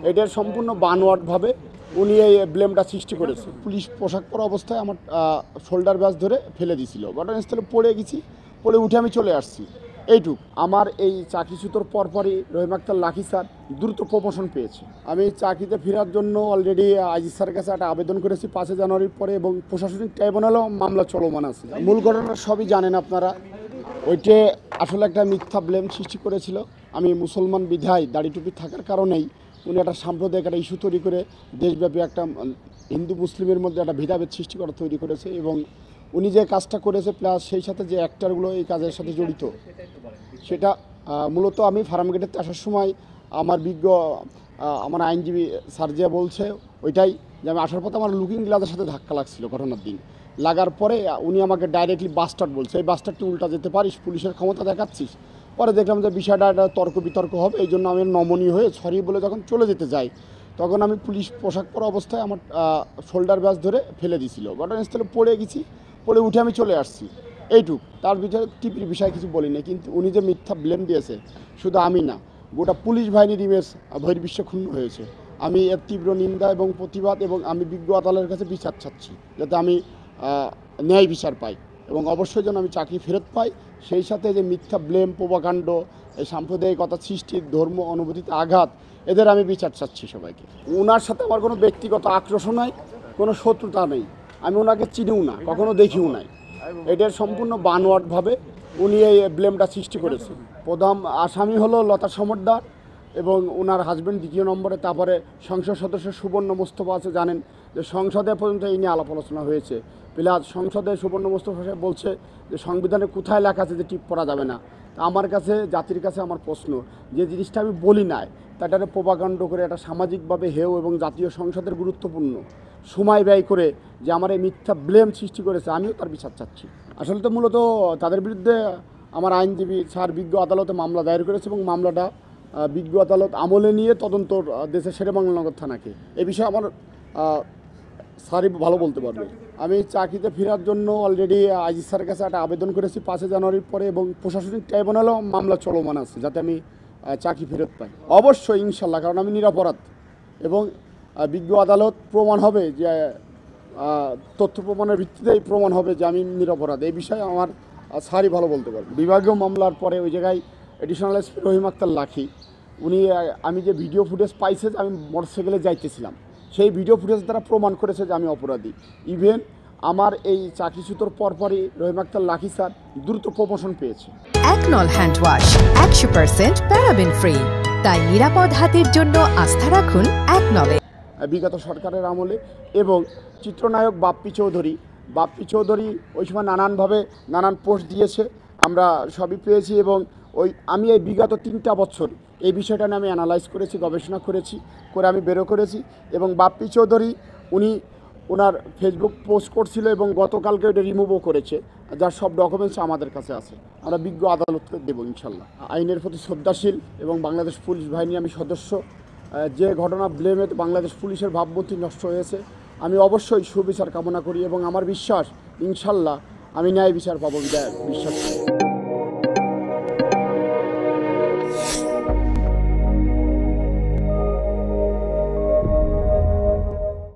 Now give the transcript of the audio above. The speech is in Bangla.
এটার সম্পূর্ণ বানোয়াটভাবে উনি এই ব্লেমটা সৃষ্টি করেছে। পুলিশ পোশাক পরা অবস্থায় আমার শোল্ডার ব্যাস ধরে ফেলে দিয়েছিল। ঘটনাস্থলে পড়ে গেছি, পড়ে উঠে আমি চলে আসছি। এইটুক। আমার এই চাকরিচ্যুতর পরপরই রহিম আক্তার লাকি স্যার দ্রুত প্রমোশন পেয়েছে। আমি চাকরিতে ফেরার জন্য অলরেডি আইজি স্যারের কাছে একটা আবেদন করেছি 5 জানুয়ারির পরে, এবং প্রশাসনিক ট্রাইব্যুনালেও মামলা চলমান আছে। মূল ঘটনা সবই জানেন আপনারা। ওইটে আসলে একটা মিথ্যা ব্লেম সৃষ্টি করেছিল। আমি মুসলমান বিধায় দাড়ি টুপি থাকার কারণেই উনি একটা সাম্প্রদায়িক একটা ইস্যু তৈরি করে দেশব্যাপী একটা হিন্দু মুসলিমের মধ্যে একটা ভেদাভেদ সৃষ্টি করা তৈরি করেছে, এবং উনি যে কাজটা করেছে প্লাস সেই সাথে যে অ্যাক্টারগুলো এই কাজের সাথে জড়িত, সেটা মূলত আমি ফার্মগেটেতে আসার সময় আমার আমার আইনজীবী স্যার যে বলছে ওইটাই, যে আমি আসার পথে আমার লুকিং গ্লাসের সাথে ধাক্কা লাগছিল ঘটনার দিন। লাগার পরে উনি আমাকে ডাইরেক্টলি বাস্টার্ড বলছে, এই বাস্টার্ডটি উল্টা যেতে পারিস, পুলিশের ক্ষমতা দেখাচ্ছিস। পরে দেখলাম যে বিষয়টা একটা তর্ক বিতর্ক হবে, এই জন্য আমি নমনীয় হয়ে সরি বলে যখন চলে যেতে যাই, তখন আমি পুলিশ পোশাক পরা অবস্থায় আমার শোল্ডার ব্যাস ধরে ফেলে দিয়েছিল। ঘটনাস্থলে পড়ে গেছি, পড়ে উঠে আমি চলে আসছি। এইটুক। তার ভিতরে টিপির বিষয়ে কিছু বলি না, কিন্তু উনি যে মিথ্যা ব্লেম দিয়েছে, শুধু আমি না, গোটা পুলিশ বাহিনীর ইমেজ বহির্বিশ্বে ক্ষুণ্ণ হয়েছে। আমি এর তীব্র নিন্দা এবং প্রতিবাদ, এবং আমি বিজ্ঞ আদালতের কাছে বিচার চাচ্ছি, যাতে আমি ন্যায় বিচার পাই, এবং অবশ্যই যেন আমি চাকরি ফেরত পাই। সেই সাথে যে মিথ্যা ব্লেম, প্রোপাগান্ড, এই সাম্প্রদায়িকতা সৃষ্টির, ধর্ম অনুভূতিতে আঘাত, এদের আমি বিচার চাচ্ছি সবাইকে। ওনার সাথে আমার কোনো ব্যক্তিগত আক্রোশ নাই, কোনো শত্রুতা নেই। আমি ওনাকে চিনিও না, কখনো দেখিও নাই। এটার সম্পূর্ণ বানোয়াটভাবে উনি এই ব্লেমটা সৃষ্টি করেছে। প্রধান আসামি হলো লতা সমদ্দার এবং ওনার হাজব্যান্ড দ্বিতীয় নম্বরে। তারপরে সংসদ সদস্য সুবর্ণ মোস্তফা আছে, জানেন যে সংসদে পর্যন্ত এই নিয়ে আলাপ আলোচনা হয়েছে। প্লাস সংসদে সুবর্ণ মোস্তফা সাহেব বলছে যে সংবিধানে কোথায় লেখা আছে যে টিপ করা যাবে না। আমার কাছে, জাতির কাছে আমার প্রশ্ন, যে জিনিসটা আমি বলি নাই তাটারে প্রোপাগান্ড করে একটা সামাজিকভাবে হেও, এবং জাতীয় সংসদের গুরুত্বপূর্ণ সময় ব্যয় করে যে আমার এই মিথ্যা ব্লেম সৃষ্টি করেছে, আমিও তার বিচার চাচ্ছি। আসলে তো মূলত তাদের বিরুদ্ধে আমার আইনজীবী স্যার বিজ্ঞ আদালতে মামলা দায়ের করেছে, এবং মামলাটা বিজ্ঞ আদালত আমলে নিয়ে তদন্ত দেশের শেরেবাংলানগর থানাকে। এ বিষয়ে আমার স্যারই ভালো বলতে পারবে। আমি চাকরিতে ফেরার জন্য অলরেডি আইজি স্যারের কাছে একটা আবেদন করেছি 5 জানুয়ারির পরে, এবং প্রশাসনিক ট্রাইব্যুনালেও মামলা চলমান আছে, যাতে আমি চাকরি ফেরত পাই। অবশ্যই ইনশাল্লাহ, কারণ আমি নিরপরাধ, এবং বিজ্ঞ আদালত প্রমাণ হবে যে তথ্য প্রমাণের ভিত্তিতেই প্রমাণ হবে যে আমি নিরপরাধ। এই বিষয়ে আমার স্যারই ভালো বলতে পারবে। বিভাগীয় মামলার পরে ওই জায়গায় এডিশনাল এসপি রহিম আক্তার লাকি, উনি আমি যে ভিডিও ফুটেজ পাইছে যে আমি মোটরসাইকেলে যাইতেছিলাম, সেই ভিডিও ফুটেজ দ্বারা প্রমাণ করেছে যে আমি অপরাধী। ইভেন আমার এই চাকরিচ্যুতর পরপরই রহিম আক্তার লাকি স্যার দ্রুত প্রমোশন পেয়েছে। একনল হ্যান্ড ওয়াশ 100% প্যারাবেন ফ্রি, তাই নিরাপদ হাতের জন্য আস্থা রাখুন একনলে। বিগত সরকারের আমলে, এবং চিত্রনায়ক বাপ্পি চৌধুরী ওই সময় নানানভাবে নানান পোস্ট দিয়েছে, আমরা সবই পেয়েছি। এবং আমি এই বিগত 3টা বছর এই বিষয়টা নিয়ে আমি অ্যানালাইজ করেছি, গবেষণা করেছি, করে আমি বেরো করেছি। এবং বাপ্পি চৌধুরী উনি ওনার ফেসবুক পোস্ট করছিল, এবং গতকালকে ওটা রিমুভও করেছে, যার সব ডকুমেন্টস আমাদের কাছে আছে। আমরা বিজ্ঞ আদালতকে দেবো ইনশাল্লাহ। আইনের প্রতি শ্রদ্ধাশীল এবং বাংলাদেশ পুলিশ বাহিনী আমি সদস্য। যে ঘটনা ব্লেমে বাংলাদেশ পুলিশের ভাবমূর্তি নষ্ট হয়েছে, আমি অবশ্যই সুবিচার কামনা করি, এবং আমার বিশ্বাস ইনশাল্লাহ আমি ন্যায় বিচার পাবো, বিশ্বাস করি।